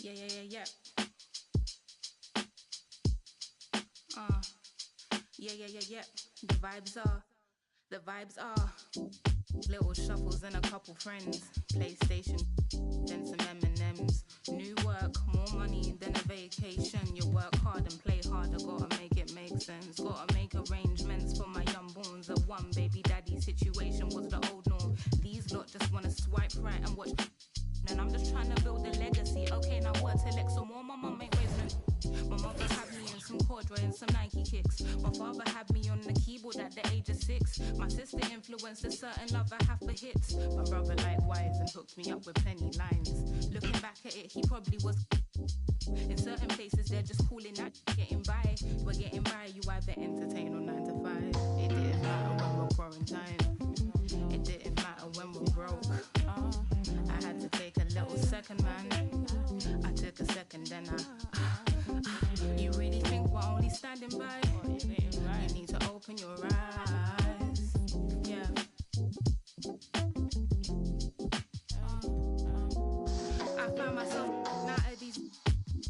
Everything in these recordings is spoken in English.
Yeah, yeah, yeah, yeah. Yeah, yeah, yeah, yeah. The vibes are little shuffles and a couple friends. PlayStation, then some M&Ms. New work, more money than a vacation. You work hard and play harder, gotta make it make sense. Gotta make arrangements for my young borns. A one baby daddy situation was the old norm. These lot just wanna swipe right and watch. And I'm just trying to build a legacy. Okay, now what to Lex some more? My mum ain't raised me. My mother had me in some corduroy and some Nike kicks. My father had me on the keyboard at the age of 6. My sister influenced a certain love I have for hits. My brother likewise and hooked me up with plenty lines. Looking back at it, he probably was. In certain places, they're just calling that getting by. We're getting by, you either entertain or 9 to 5. It didn't matter when we're quarantined. It didn't matter when we're broke. I had to take a little second, man. I took a second, then you really think we're only standing by? You need to open your eyes. Yeah. I found myself out of these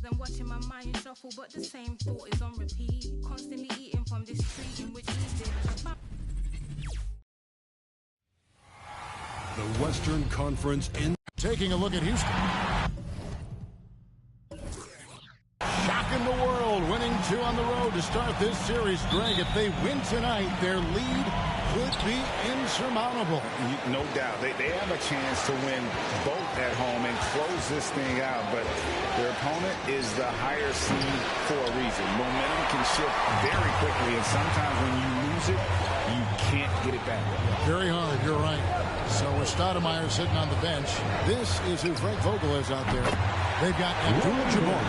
and watching my mind shuffle, but the same thought is on repeat. Constantly eating from this tree in which we live. The Western Conference in. Taking a look at Houston. Shocking the world, winning 2 on the road to start this series. Greg, if they win tonight, their lead could be insurmountable. No doubt. They have a chance to win both at home and close this thing out, but their opponent is the higher seed for a reason. Momentum can shift very quickly, and sometimes when you lose it, you can't get it back. Very hard, you're right. So with Stoudemire sitting on the bench, this is who Frank Vogel is out there. They've got Abdul-Jabbar.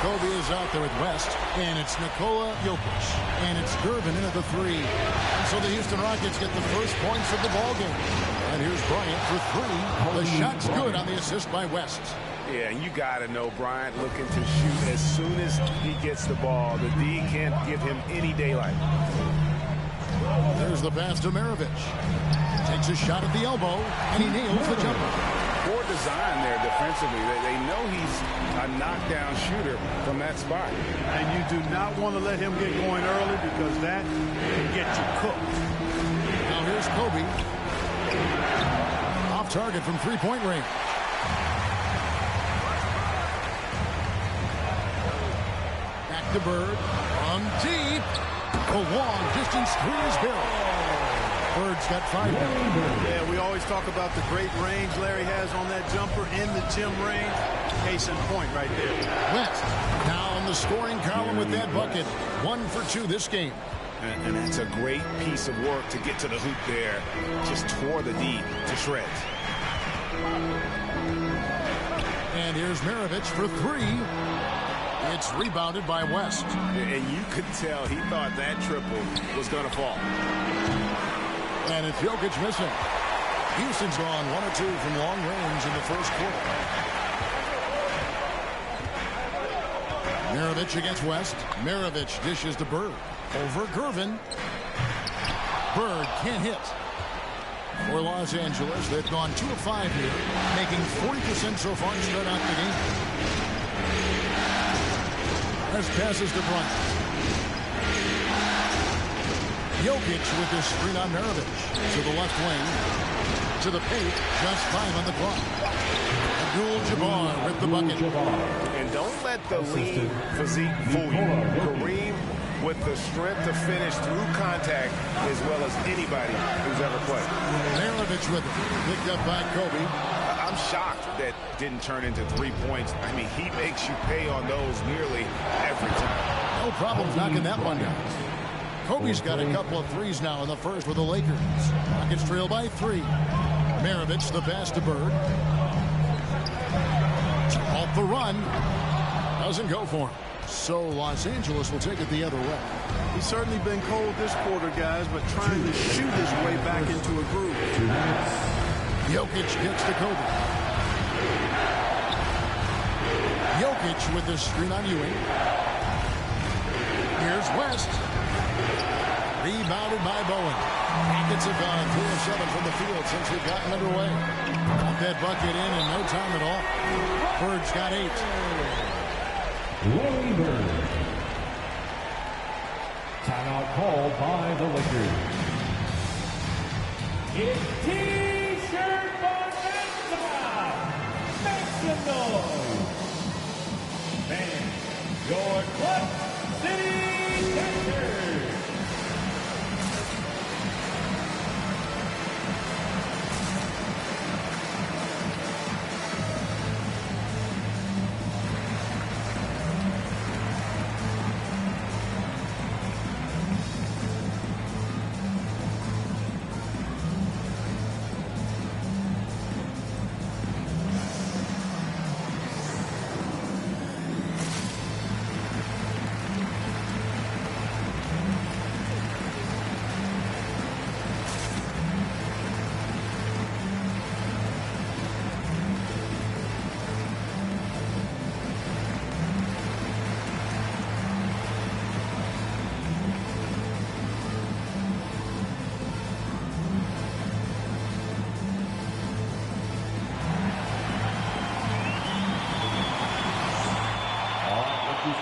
Kobe is out there with West, and it's Nikola Jokic, and it's Gervin in at the 3. And so the Houston Rockets get the first points of the ballgame. And here's Bryant for 3. The shot's good on the assist by West. Yeah, you got to know Bryant looking to shoot as soon as he gets the ball. The D can't give him any daylight. There's the pass to Maravich. Takes a shot at the elbow, and he nails the jumper. Poor design there defensively. They know he's a knockdown shooter from that spot. And you do not want to let him get going early because that can get you cooked. Now here's Kobe. Off target from three-point range. Back to Bird. From deep. A long distance 3 is Bill. Bird's got 5 now. Yeah, we always talk about the great range Larry has on that jumper in the gym range. Case in point right there. West now in the scoring column with that bucket. 1 for 2 this game. And it's a great piece of work to get to the hoop there. Just tore the D to shreds. And here's Maravich for 3. It's rebounded by West. And you could tell he thought that triple was going to fall. And it's Jokic missing. Houston's gone 1 or 2 from long range in the first quarter. Maravich against West. Maravich dishes to Bird. Over Gervin. Bird can't hit. For Los Angeles, they've gone 2 of 5 here, making 40% so far to start out the game. As passes to Bryant. Jokic with this screen on Maravich. To the left wing. To the paint. Just 5 on the clock. Abdul-Jabbar with the bucket. And don't let the lean physique fool you. Kareem with the strength to finish through contact as well as anybody who's ever played. Maravich with it. Picked up by Kobe. I'm shocked that didn't turn into 3 points. I mean, he makes you pay on those nearly every time. No problems knocking that one down. Kobe's got a couple of threes now in the first with the Lakers. Rockets trail by 3. Maravich the pass to Bird. Off the run. Doesn't go for him. So Los Angeles will take it the other way. He's certainly been cold this quarter, guys, but trying to shoot his way back into a groove. Jokic gets to Kobe. Jokic with the screen on Ewing. Here's West. Rebounded by Bowen. Rockets have gone 3 of 7 from the field since we've gotten underway. Got that bucket in no time at all. Bird's got 8. Larry Bird. Timeout called by the Lakers. It's T-shirt for Maxima. Make some noise. And your Clutch City Texans.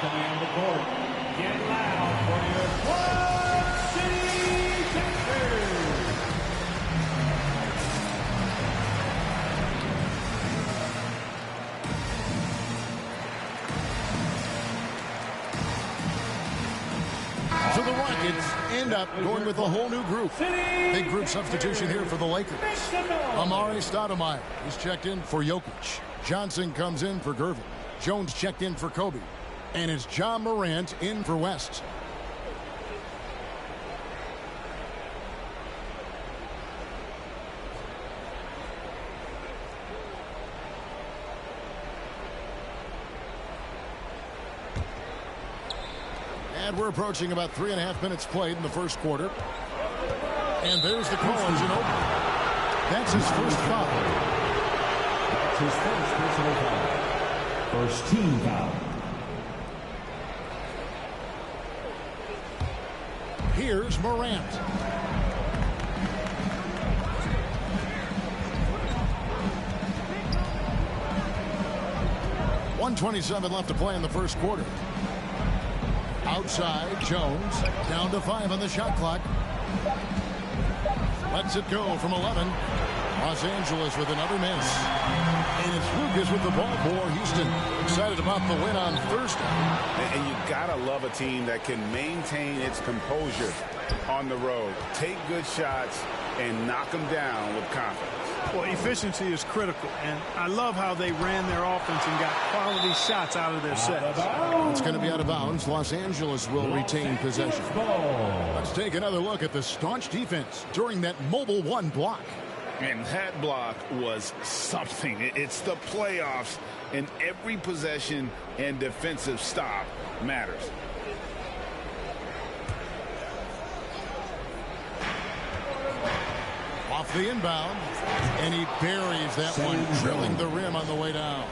Command the court. Get loud for your Clutch City Texans. So the Rockets end up going with a whole new group. Big group substitution here for the Lakers. Amare Stoudemire is checked in for Jokic. Johnson comes in for Gervin. Jones checked in for Kobe. And it's John Morant in for West. And we're approaching about 3.5 minutes played in the first quarter. And there's the call on Ginobili. That's his first foul. That's his first personal foul. First team foul. Here's Morant. .127 left to play in the first quarter. Outside, Jones. Down to 5 on the shot clock. Lets it go from 11. Los Angeles with another miss. And it's Lucas with the ball for Houston. Excited about the win on Thursday. And you gotta love a team that can maintain its composure on the road. Take good shots and knock them down with confidence. Well, efficiency is critical, and I love how they ran their offense and got quality shots out of their sets. It's going to be out of bounds. Los Angeles will retain possession. Let's take another look at the staunch defense during that mobile 1 block. And that block was something. It's the playoffs, and every possession and defensive stop matters. Off the inbound, and he buries that one, drilling the rim on the way down.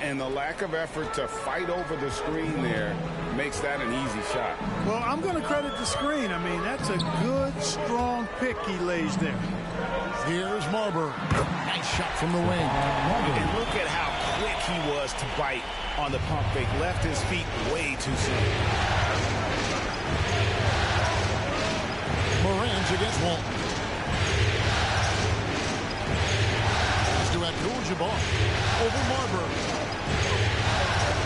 And the lack of effort to fight over the screen there makes that an easy shot. Well, I'm going to credit the screen. I mean, that's a good, strong pick he lays there. Here's Marbury. Nice shot from the wing. And look at how quick he was to bite on the pump fake. Left his feet way too soon. Morant against Walton. To Abdul-Jabbar. Over Marbury.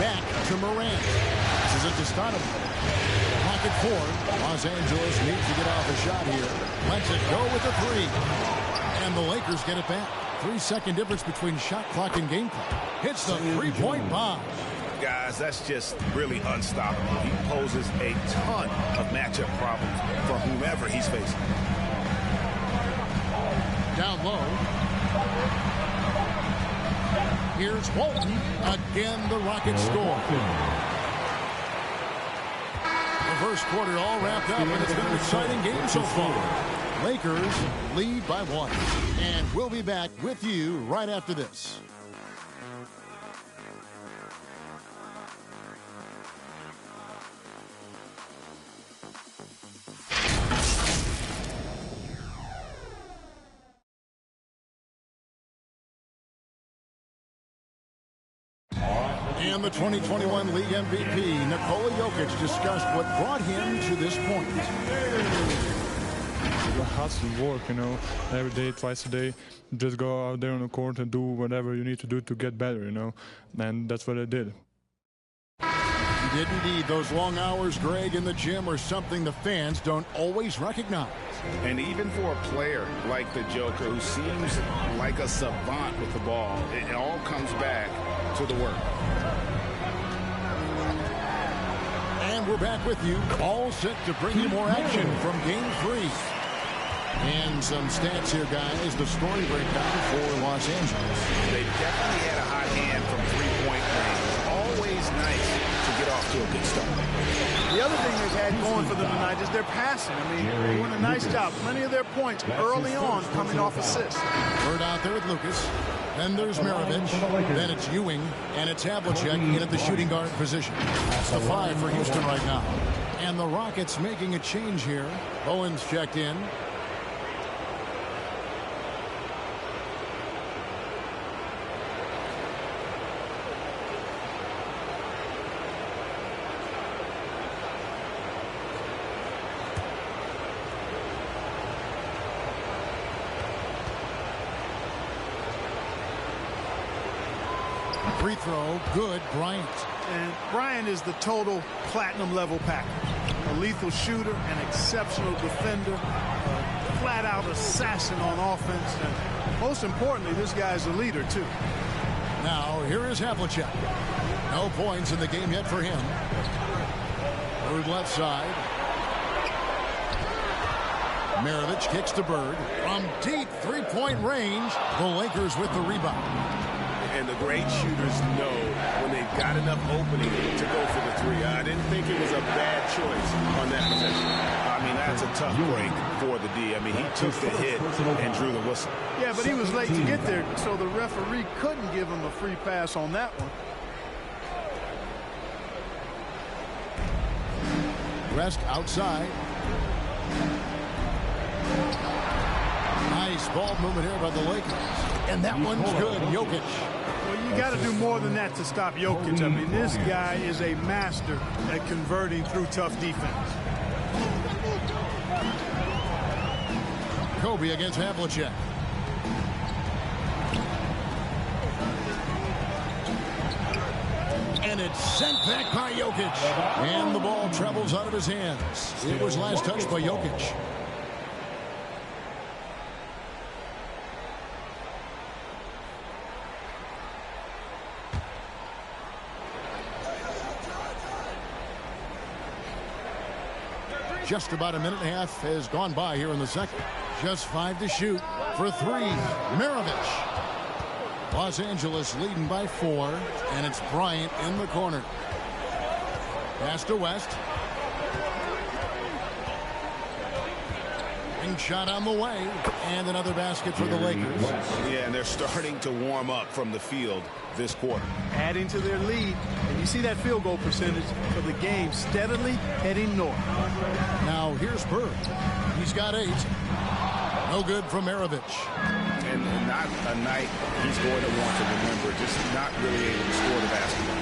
Back to Morant. This is it to Stoudemire. Pocket 4. Los Angeles needs to get off a shot here. Lets it go with a 3. And the Lakers get it back. 3-second difference between shot clock and game clock. Hits the 3-point bomb. Guys, that's just really unstoppable. He poses a ton of matchup problems for whomever he's facing. Down low. Here's Walton. Again, the Rockets score. The first quarter all wrapped up, and it's been an exciting game so far. Lakers lead by 1. And we'll be back with you right after this. And the 2021 League MVP, Nikola Jokic, discussed what brought him to this point. It has to work, you know, every day, twice a day. Just go out there on the court and do whatever you need to do to get better, you know. And that's what I did. He did indeed. Those long hours, Greg, in the gym are something the fans don't always recognize. And even for a player like the Joker, who seems like a savant with the ball, it all comes back to the work. And we're back with you, all set to bring you more action from Game 3. And some stats here, guys. The story breakdown for Los Angeles. They definitely had a hot hand from three-point range. It's always nice to get off to a good start. The other thing they've had going for them tonight is their passing. I mean, doing a nice job. Plenty of their points early on coming off assists. Bird out there with Lucas. Then there's Maravich. Then it's Ewing. And it's Havlicek in at the shooting guard position. The 5 for Houston right now. And the Rockets making a change here. Owens checked in. Free throw, good, Bryant. And Bryant is the total platinum level package. A lethal shooter, an exceptional defender, a flat-out assassin on offense, and most importantly, this guy's a leader, too. Now, here is Havlicek. No points in the game yet for him. Bird left side. Maravich kicks to Bird. From deep three-point range, the Lakers with the rebound. And the great shooters know when they've got enough opening to go for the three. I didn't think it was a bad choice on that possession. I mean, that's a tough break for the D. I mean, he took the hit and drew the whistle. Yeah, but he was late to get there, so the referee couldn't give him a free pass on that one. Rest outside. Nice ball movement here by the Lakers. And that one's good. Jokic. Well, you got to do more than that to stop Jokic. I mean, this guy is a master at converting through tough defense. Kobe against Havlicek. And it's sent back by Jokic. And the ball travels out of his hands. It was last touched by Jokic. Just about a minute and a half has gone by here in the second. Just 5 to shoot for 3. Maravich. Los Angeles leading by 4, and it's Bryant in the corner. Pass to West. Ring shot on the way, and another basket for the Lakers. Yeah, and they're starting to warm up from the field this quarter. Adding to their lead, and you see that field goal percentage for the game steadily heading north. Now here's Bird. He's got 8. No good from Maravich. And not a night he's going to want to remember, just not really able to score the basketball.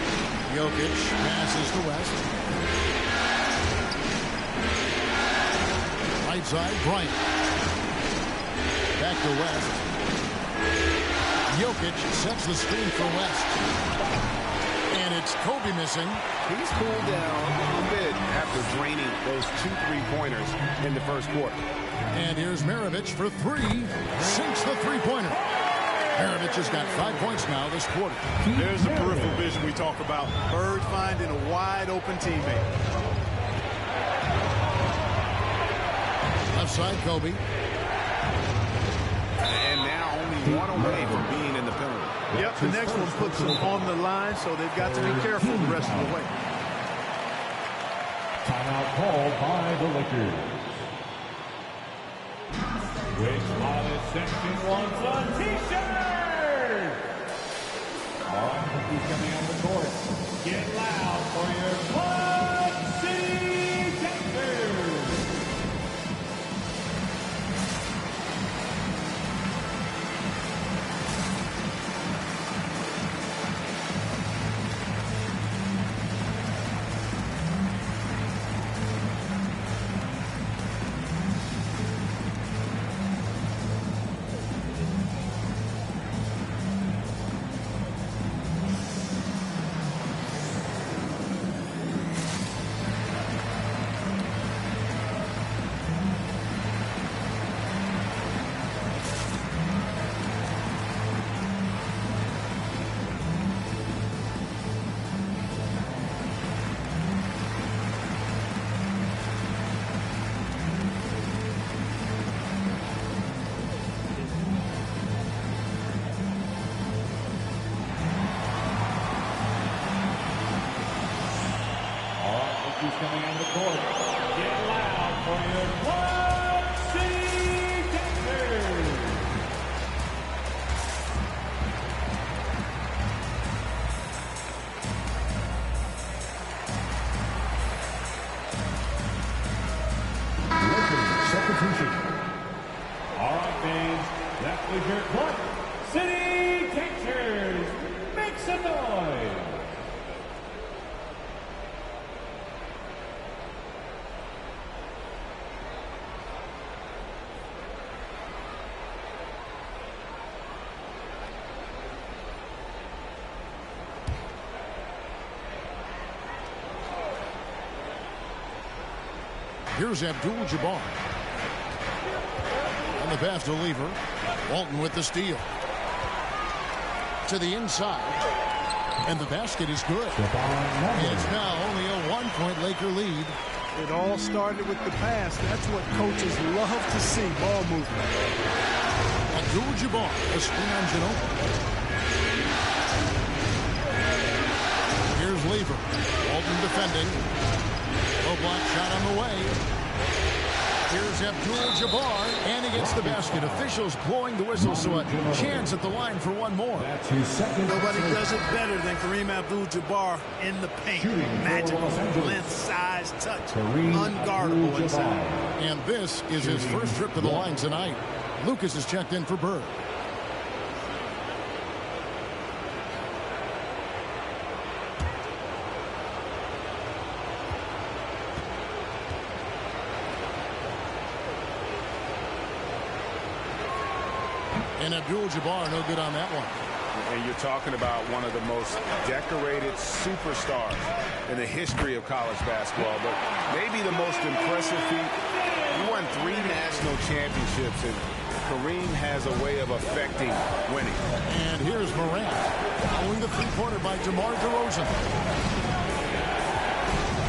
Jokic passes to West. Right side, Bryant. Back to West. Jokic sets the screen for West. And it's Kobe missing. He's cooled down a bit after draining those 2 3-pointers in the first quarter. And here's Maravich for 3. Sinks the three-pointer. Maravich has got 5 points now this quarter. There's the peripheral vision we talk about. Bird finding a wide-open teammate. Left side, Kobe. And now only one away from being in the penalty. Yep, the next one puts them on the line, so they've got to be careful the rest of the way. Timeout called by the Lakers. Which modest section wants a t-shirt? All right, who's coming on the court? Get loud for your Club City Takers. for your Quad City Dancers. Substitution. All right, fans, that was your Quad City Dancers. Make some noise. Here's Abdul-Jabbar. On the pass to Lever. Walton with the steal. To the inside. And the basket is good. It's now only a 1-point Laker lead. It all started with the pass. That's what coaches love to see, ball movement. Abdul-Jabbar, a screen on Ginobili. Here's Lever. Walton defending. Low block shot on the way. Here's Abdul-Jabbar, and he gets the basket. Officials blowing the whistle, so a chance at the line for one more. Nobody does it better than Kareem Abdul-Jabbar in the paint. Magical length, size, touch, unguardable inside. And this is his first trip to the line tonight. Lucas is checked in for Bird. And Abdul-Jabbar no good on that one. And you're talking about one of the most decorated superstars in the history of college basketball, but maybe the most impressive feat. He won 3 national championships, and Kareem has a way of affecting winning. And here's Morant following the three-pointer by DeMar DeRozan.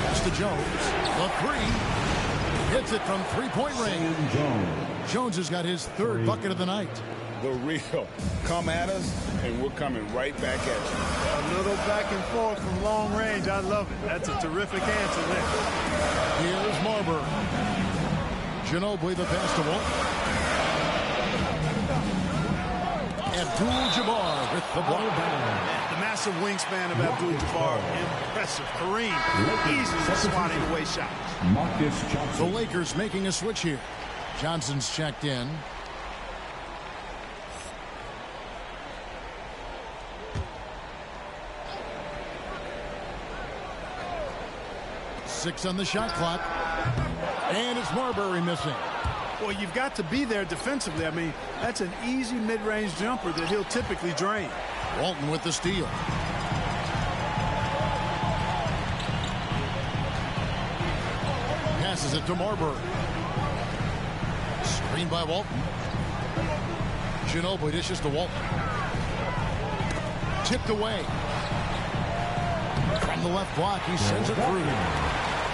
Pass to Jones. The three. Hits it from three-point range. Jones has got his 3rd bucket of the night. The real. Come at us, and we're coming right back at you. A little back and forth from long range. I love it. That's a terrific answer there. Here's Marbury. Ginobili the pass to Walton. Abdul-Jabbar with the block. The massive wingspan of Abdul-Jabbar. Impressive. Kareem easily swatting away shots. The Lakers making a switch here. Johnson's checked in. Six on the shot clock. And it's Marbury missing. Well, you've got to be there defensively. I mean, that's an easy mid-range jumper that he'll typically drain. Walton with the steal. Passes it to Marbury. Screen by Walton. Ginobili dishes to Walton. Tipped away. From the left block, he sends it through.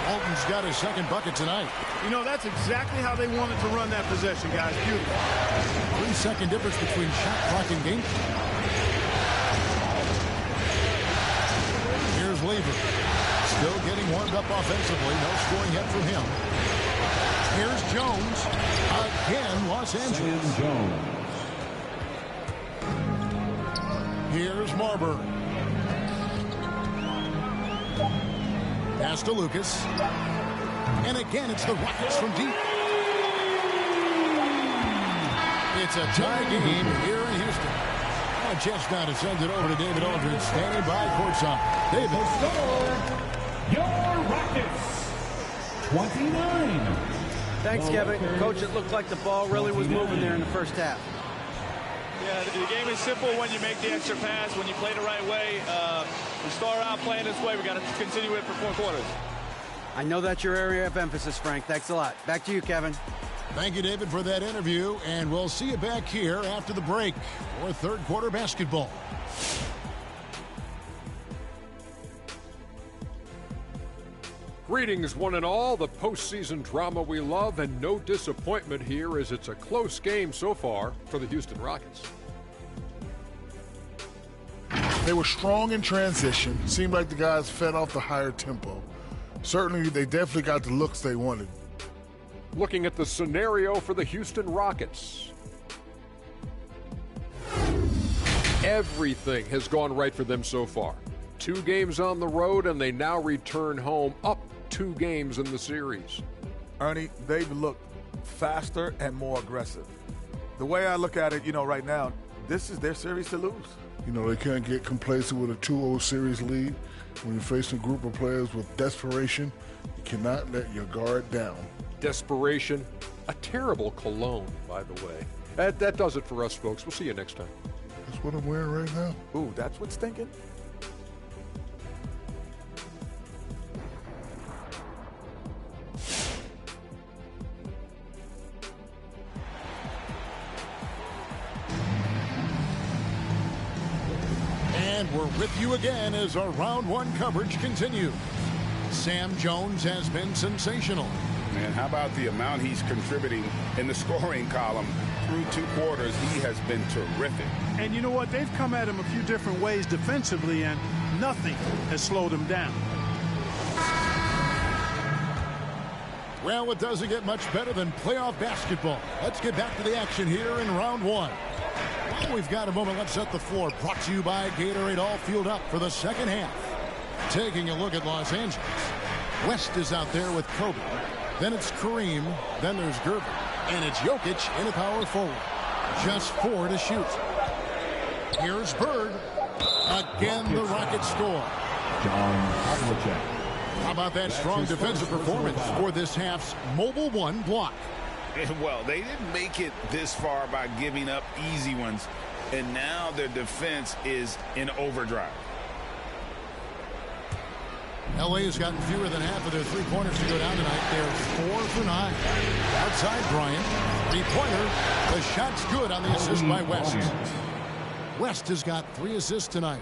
Walton's got his 2nd bucket tonight. You know, that's exactly how they wanted to run that possession, guys. Beautiful. 3-second difference between shot clock and game. Here's Lever. Still getting warmed up offensively. No scoring yet from him. Here's Jones. Again, Los Angeles. Here's Marbury. Pass to Lucas. And again, it's the Rockets from deep. It's a tie game here in Houston. A chance now to send it over to David Aldridge, standing by courtside. David. Your Rockets, 29. Thanks, Kevin. Coach, it looked like the ball really was moving there in the first half. Yeah, the game is simple when you make the extra pass, when you play the right way. We start out playing this way. We got to continue it for 4 quarters. I know that's your area of emphasis, Frank. Thanks a lot. Back to you, Kevin. Thank you, David, for that interview, and we'll see you back here after the break for 3rd quarter basketball. Greetings, one and all. The postseason drama we love, and no disappointment here as it's a close game so far for the Houston Rockets. They were strong in transition. Seemed like the guys fed off the higher tempo. Certainly, they definitely got the looks they wanted. looking at the scenario for the Houston Rockets. Everything has gone right for them so far. 2 games on the road, and they now return home up 2 games in the series. Ernie, they've looked faster and more aggressive. The way I look at it, right now, this is their series to lose. They can't get complacent with a 2-0 series lead. When you're facing a group of players with desperation, you cannot let your guard down. Desperation, a terrible cologne, by the way. That does it for us, folks. We'll see you next time. That's what I'm wearing right now. Ooh, that's what's thinking? And we're with you again as our round 1 coverage continues. Sam Jones has been sensational. Man, how about the amount he's contributing in the scoring column through 2 quarters? He has been terrific. And you know what? They've come at him a few different ways defensively, and nothing has slowed him down. Well, it doesn't get much better than playoff basketball. Let's get back to the action here in round 1. While we've got a moment, let's set the floor. Brought to you by Gatorade, all fueled up for the second half. Taking a look at Los Angeles. West is out there with Kobe. Then it's Kareem. Then there's Gerber. And it's Jokic in a power forward. Just 4 to shoot. Here's Bird. Again, the Rockets score. How about that strong defensive performance for this half's Mobile 1 block? Well, they didn't make it this far by giving up easy ones. And now their defense is in overdrive. LA has gotten fewer than half of their 3-pointers to go down tonight. They're 4 for 9. Outside Bryant. 3-pointer. The shot's good on the assist by West. West has got 3 assists tonight.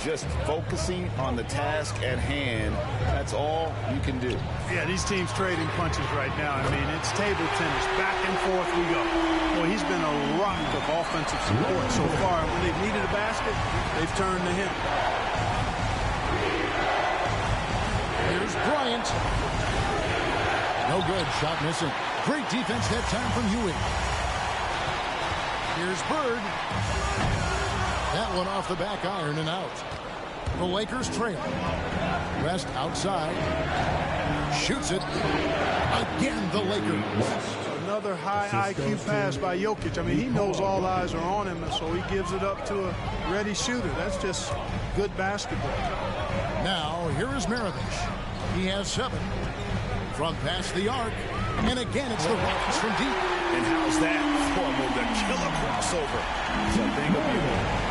Just focusing on the task at hand. That's all you can do. Yeah, these teams trading punches right now. I mean, it's table tennis. Back and forth we go. Well, he's been a rock of offensive support so far. When they've needed a basket, they've turned to him. Here's Bryant. No good. Shot missing. Great defense that time from Ewing. Here's Bird. That one off the back iron and out. The Lakers trail. West outside. Shoots it. Again, the Lakers. Another high IQ pass by Jokic. I mean, he knows all eyes are on him, and so he gives it up to a ready shooter. That's just good basketball. Now, here is Maravich. He has 7 from past the arc. And again, it's the Rockets from deep. And how's that for the killer crossover? It's a thing of beauty.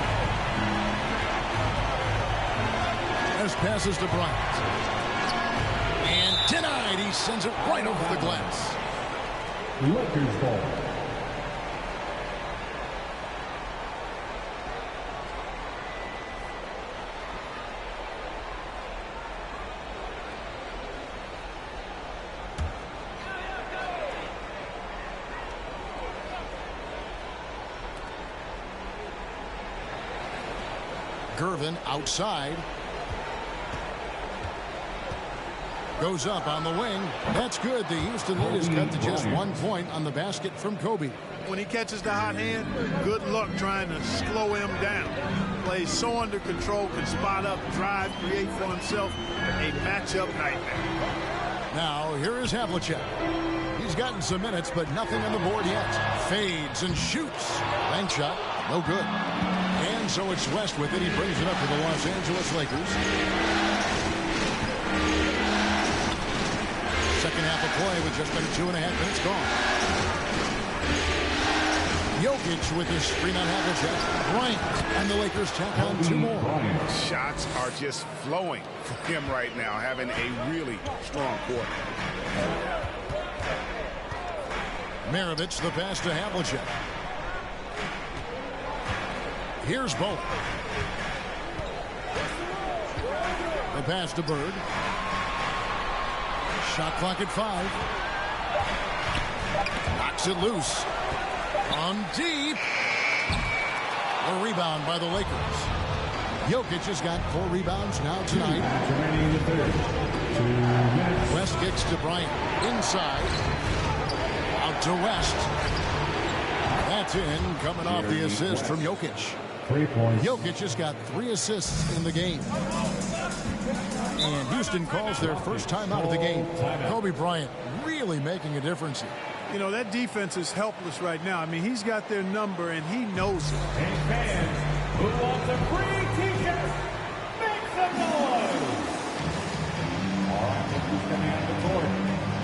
As passes to Bryant. And denied. He sends it right over the glass. Lakers ball. Gervin outside. Goes up on the wing. That's good. The Houston lead is cut to just 1 point on the basket from Kobe. When he catches the hot hand, good luck trying to slow him down. Plays so under control, can spot up, drive, create for himself a matchup nightmare. Now, here is Havlicek. He's gotten some minutes, but nothing on the board yet. Fades and shoots. Bank shot. No good. And so it's West with it. He brings it up to the Los Angeles Lakers. Second half of play with just under 2.5 minutes gone. Jokic with his screen on Havlicek. Bryant and the Lakers tack on 2 more. Shots are just flowing for him right now, having a really strong quarter. Maravich the pass to Havlicek. Here's Bolt. The pass to Bird. Shot clock at 5. Knocks it loose. On deep. A rebound by the Lakers. Jokic has got 4 rebounds now tonight. West kicks to Bryant. Inside. to West. That's in, coming off the assist from Jokic. 3 points. Jokic has got 3 assists in the game. And Houston calls their first time out of the game. Kobe Bryant really making a difference here. You know, that defense is helpless right now. I mean, he's got their number, and he knows it. Hey, fans, who wants a free T-shirt? Make some noise! All right, who's coming out the court?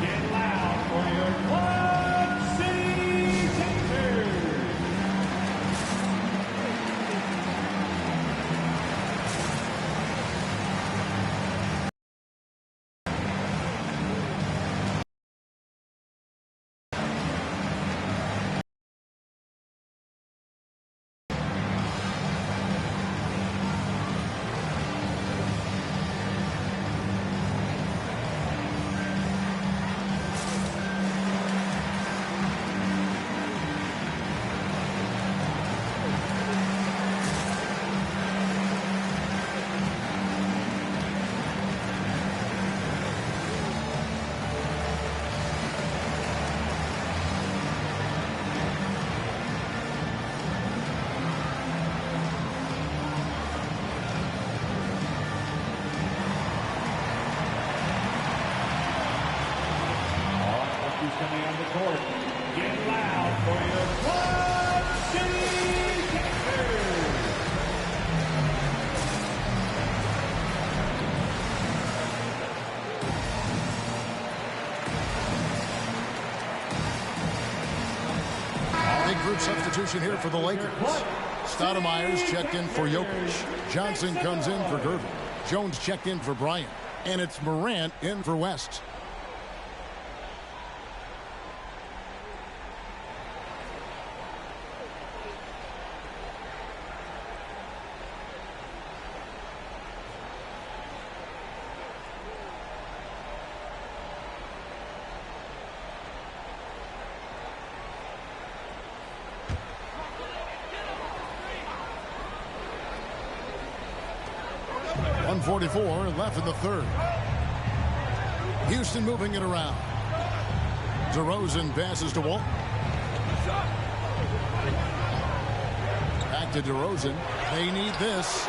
Get loud for your Club City Chasers! Coming on the court. Get loud for your Club City Chasers! Big group substitution here for the Lakers. Stoudemire's checked in for Jokic. Johnson comes in for Gervin. Jones checked in for Bryant. And it's Morant in for West. .144 left in the third. Houston moving it around. DeRozan passes to Walton. Back to DeRozan. They need this.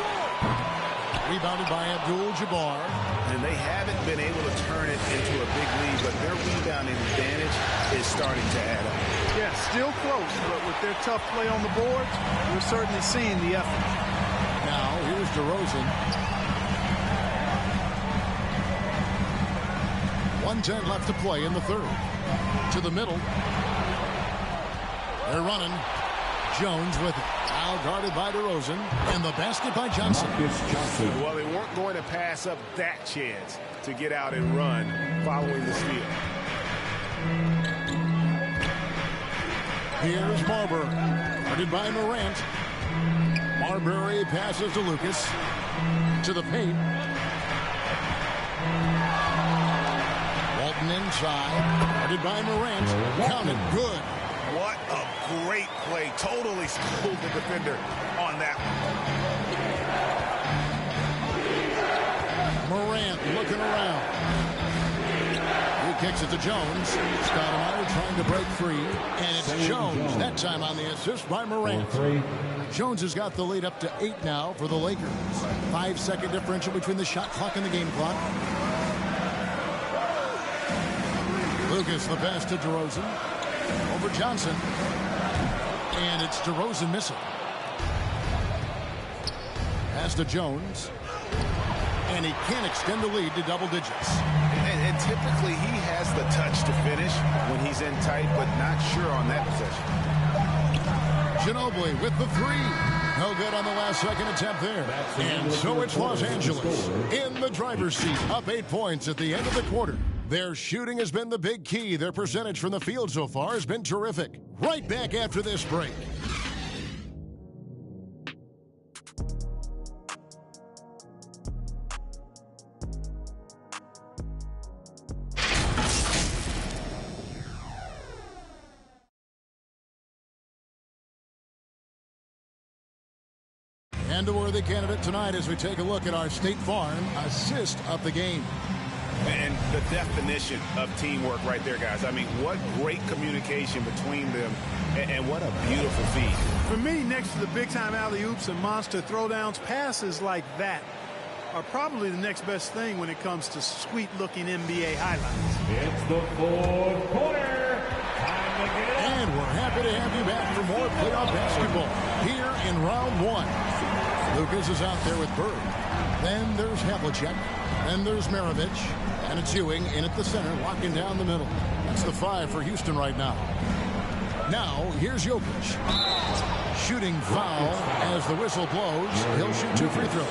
Rebounded by Abdul-Jabbar. And they haven't been able to turn it into a big lead, but their rebounding advantage is starting to add up. Yeah, still close, but with their tough play on the boards, we're certainly seeing the effort. Now, here's DeRozan. 1:10 left to play in the third. To the middle. They're running. Jones with it. Now guarded by DeRozan. And the basket by Johnson. Well, they weren't going to pass up that chance to get out and run following the steal. Here's Marbury. Guarded by Morant. Marbury passes to Lucas. To the paint. Walton inside. Guarded by Morant. Counted. Good. What a great play. Totally schooled the defender on that one. Morant looking around. He kicks it to Jones. Stoudemire trying to break free. And it's Jones. That time on the assist by Morant. Jones has got the lead up to 8 now for the Lakers. 5-second differential between the shot clock and the game clock. Lucas the pass to DeRozan. Over Johnson. And it's DeRozan missing. Pass to Jones. And he can't extend the lead to double digits. And typically he has the touch to finish when he's in tight, but not sure on that possession. Ginobili with the three. No good on the last second attempt there. And so it's Los Angeles in the driver's seat. Up 8 points at the end of the quarter. Their shooting has been the big key. Their percentage from the field so far has been terrific. Right back after this break. And a worthy candidate tonight as we take a look at our State Farm assist of the game. And the definition of teamwork right there, guys. I mean, what great communication between them, and what a beautiful feed. For me, next to the big-time alley-oops and monster throwdowns, passes like that are probably the next best thing when it comes to sweet-looking NBA highlights. It's the fourth quarter. Time to get up. And we're happy to have you back for more playoff basketball here in round one. Lucas is out there with Bird. Then there's Havlicek. Then there's Maravich. And it's Ewing in at the center, locking down the middle. That's the 5 for Houston right now. Now, here's Jokic. Shooting foul as the whistle blows. He'll shoot 2 free throws.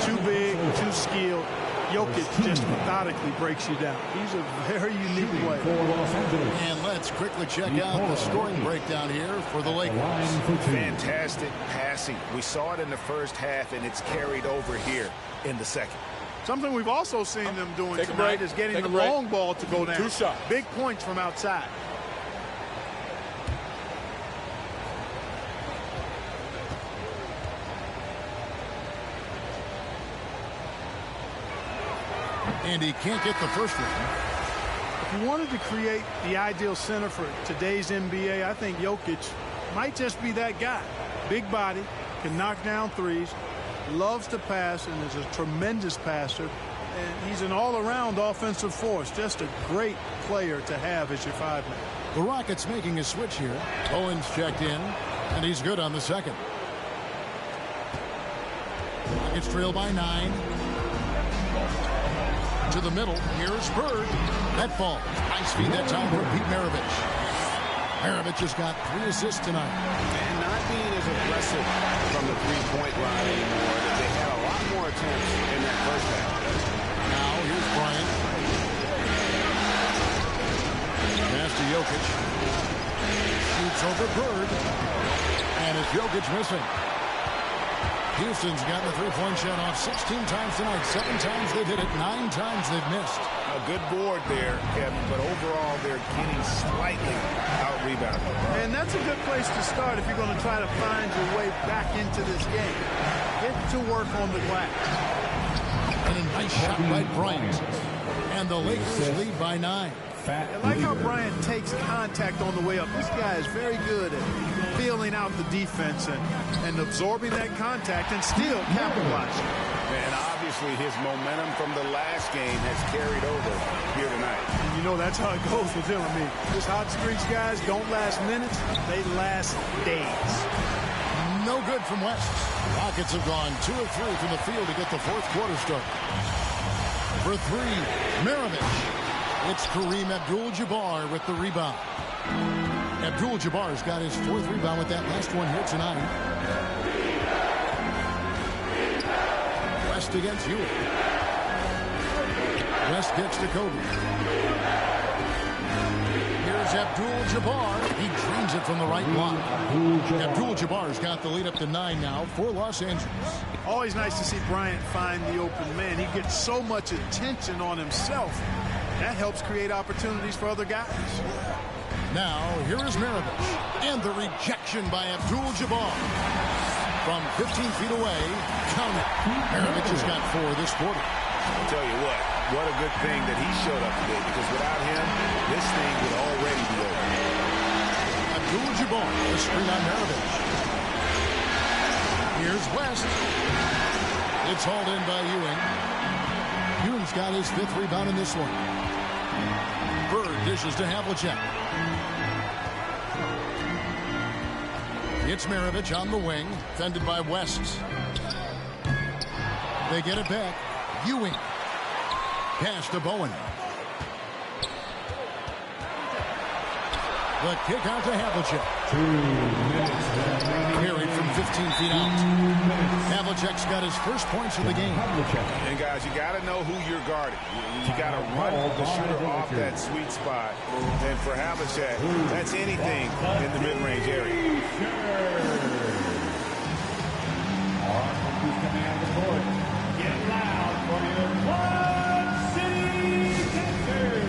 Too big, too skilled. Jokic just methodically breaks you down. He's a very unique player. And let's quickly check out the scoring breakdown here for the Lakers. Fantastic passing. We saw it in the first half, and it's carried over here in the second. Something we've also seen them doing tonight is getting the long ball to go down. 2 shots. Big points from outside. And he can't get the first one. If you wanted to create the ideal center for today's NBA, I think Jokic might just be that guy. Big body, can knock down threes, loves to pass, and is a tremendous passer. And he's an all-around offensive force. Just a great player to have as your 5-man. The Rockets making a switch here. Owens checked in, and he's good on the second. Rockets trail by 9. To the middle. Here's Bird. That falls. Nice feed that time for Pete Maravich. Maravich has got 3 assists tonight. And not being as aggressive from the three-point line anymore. They had a lot more attempts in that first half. Now here's Bryant. Pass to Jokic. Shoots over Bird. And it's Jokic missing. Houston's gotten a three-point shot off 16 times tonight. 7 times they've hit it. 9 times they've missed. A good board there, Kevin, but overall they're getting slightly out-rebounded. And that's a good place to start if you're going to try to find your way back into this game. Get to work on the glass. And a nice shot by Bryant. And the Lakers lead by 9. I like how Bryant takes contact on the way up. This guy is very good at feeling out the defense and absorbing that contact and still capitalizing. And obviously his momentum from the last game has carried over here tonight. And you know that's how it goes with him. I mean, these hot streaks guys don't last minutes, they last days. No good from West. Rockets have gone 2 of 3 from the field to get the fourth quarter started. For 3, Maravich. It's Kareem Abdul-Jabbar with the rebound. Abdul-Jabbar's got his 4th rebound with that last one here tonight. West against Ewing. West gets to Kobe. Here's Abdul-Jabbar. He drains it from the right block. Abdul-Jabbar's got the lead up to 9 now for Los Angeles. Always nice to see Bryant find the open man. He gets so much attention on himself. That helps create opportunities for other guys. Now, here is Maravich. And the rejection by Abdul-Jabbar. From 15 feet away, count it. Maravich has got 4 this quarter. I'll tell you what a good thing that he showed up today, because without him, this thing would already be over. Abdul-Jabbar, the screen on Maravich. Here's West. It's hauled in by Ewing. Ewing's got his 5th rebound in this one. Bird dishes to Havlicek. It's Maravich on the wing, fended by West. They get it back. Ewing. Pass to Bowen. The kick out to Havlicek. 2 minutes. Carried from 15 feet out. Havlicek's got his first points of the game. And guys, you got to know who you're guarding. You got to run the shooter off that sweet spot. And for Havlicek, that's anything in the mid-range area. Get loud for your Quad City Dancers.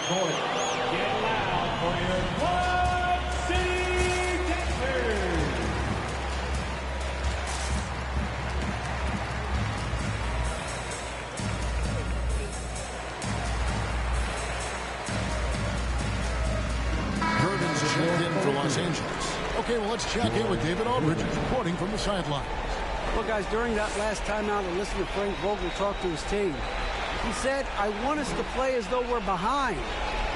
court. Get loud for your Quad City Dancers. Herman's checked in for Los Angeles. Okay, well, let's check in with David Aldridge, reporting from the sidelines. Well, guys, during that last timeout, I listened to Frank Vogel talk to his team. He said, I want us to play as though we're behind.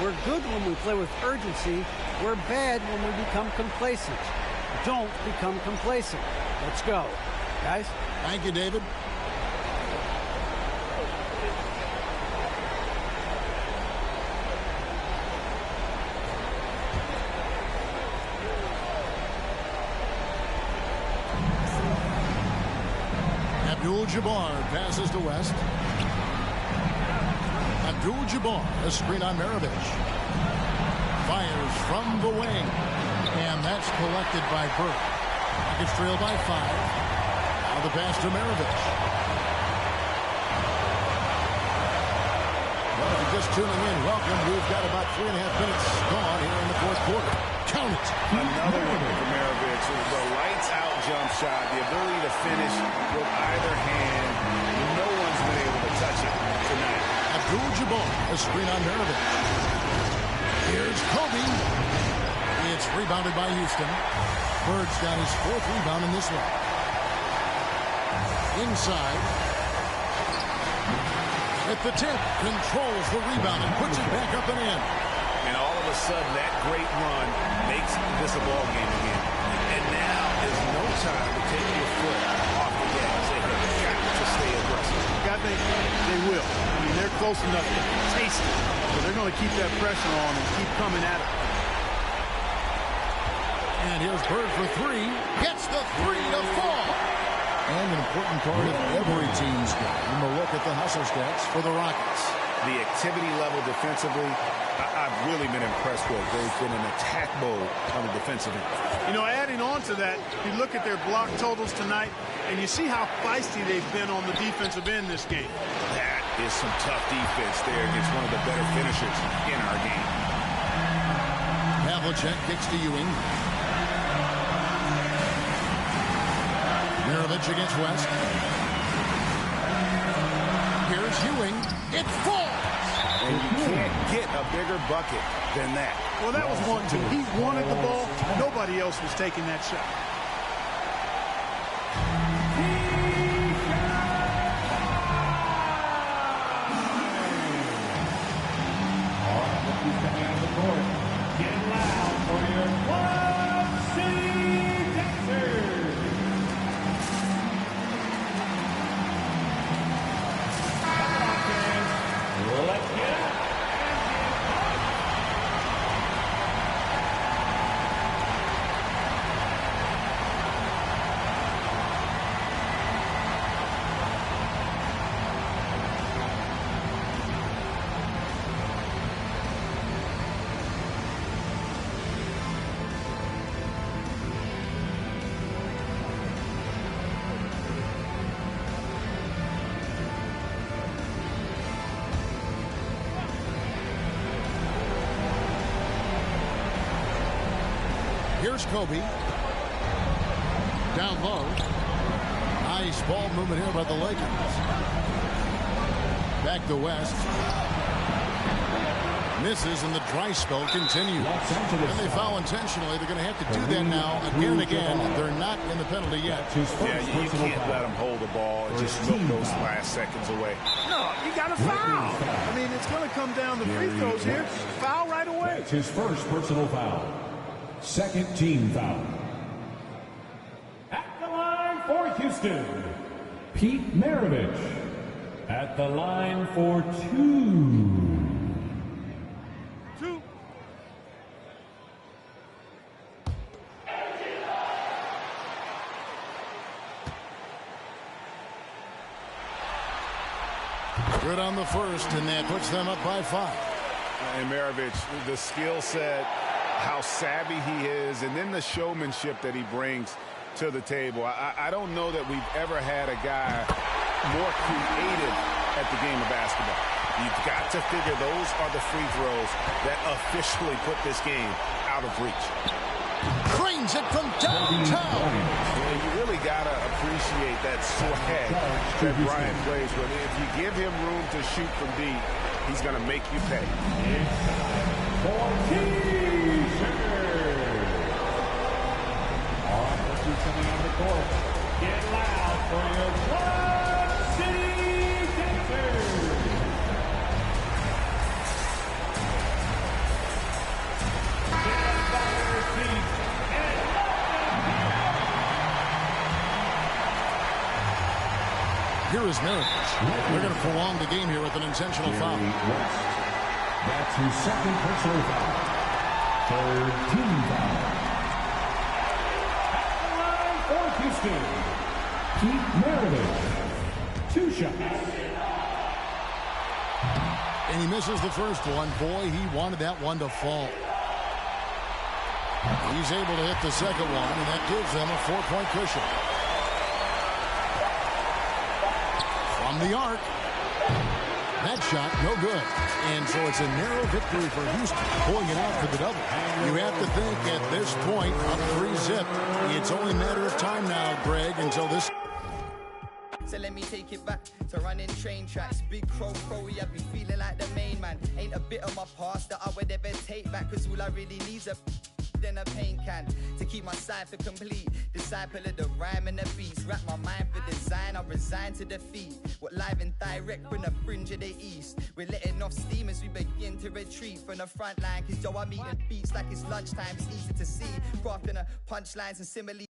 We're good when we play with urgency. We're bad when we become complacent. Don't become complacent. Let's go. Guys? Thank you, David. Abdul-Jabbar passes to West. Abdul-Jabbar, a screen on Maravich. Fires from the wing. And that's collected by Burke. Rockets trail by 5. Now the pass to Maravich. Well, if you're just tuning in, welcome. We've got about 3.5 minutes gone here in the fourth quarter. Count it. Another one for Maravich. The lights-out jump shot, the ability to finish with either hand. No one's been able to touch it tonight. Abdul-Jabbar, a screen on Maravich. Here's Kobe. It's rebounded by Houston. Bird's got his 4th rebound in this one. Inside. At the tip, controls the rebound and puts it back up and in. And all of a sudden, that great run makes this a ball game again. And now is no time to take your foot off the gas. They have got to stay aggressive. I think they will. I mean, they're close enough to taste it. So they're going to keep that pressure on and keep coming at it. And here's Bird for 3. Gets the 3 to fall. And an important part of every team's game. We'll look at the hustle stats for the Rockets. The activity level defensively, I've really been impressed with. They've been in attack mode on the defensive end. You know, adding on to that, you look at their block totals tonight, and you see how feisty they've been on the defensive end this game. That is some tough defense there against one of the better finishers in our game. Havlicek kicks to Ewing. Maravich against West. Here's Ewing. It falls. And you can't get a bigger bucket than that. Well, that was 1-2. He wanted the ball. Nobody else was taking that shot. Get loud for your Quad City Dancers. Let's get up. Here's Kobe. Down low. Nice ball movement here by the Lakers. Back to West. Misses, and the dry spell continues. And they foul intentionally. They're going to have to do that now again and again. They're not in the penalty yet. Yeah, you can't let them hold the ball and just milk those last seconds away. No, you got to foul. I mean, it's going to come down to free throws here. Foul right away. That's his first personal foul. Second team foul. At the line for Houston, Pete Maravich. At the line for 2. Good on the first, and that puts them up by 5. And Maravich, the skill set, how savvy he is, and then the showmanship that he brings to the table. I don't know that we've ever had a guy more creative at the game of basketball. You've got to figure those are the free throws that officially put this game out of reach. Cranes it from downtown. And you really got to appreciate that swag that Brian plays with. If you give him room to shoot from deep, he's going to make you pay. For T-shirt. All rookies coming on the court. Get loud for your Club City Dancers. Here is Miracles. They're going to prolong the game here with an intentional foul. That's his second personal foul. Third team foul. At the line for Houston, Keith Meredith. 2 shots. And he misses the first one. Boy, he wanted that one to fall. He's able to hit the second one, and that gives them a 4-point cushion. From the arc. That shot, no good. And so it's a narrow victory for Houston, pulling it out for the double. You have to think at this point, up 3-zip, it's only a matter of time now, Greg, until this... So let me take it back to running train tracks. Big crow, I be feeling like the main man. Ain't a bit of my past that I would ever take back, cause all I really need's a than a paint can to keep my cipher complete. Disciple of the rhyme and the beats. Wrap my mind for design, I resign to defeat. What live and direct from the fringe of the east. We're letting off steam as we begin to retreat from the front line. Cause yo, I'm eating beats like it's lunchtime. It's easy to see. Crafting the punchlines and simile.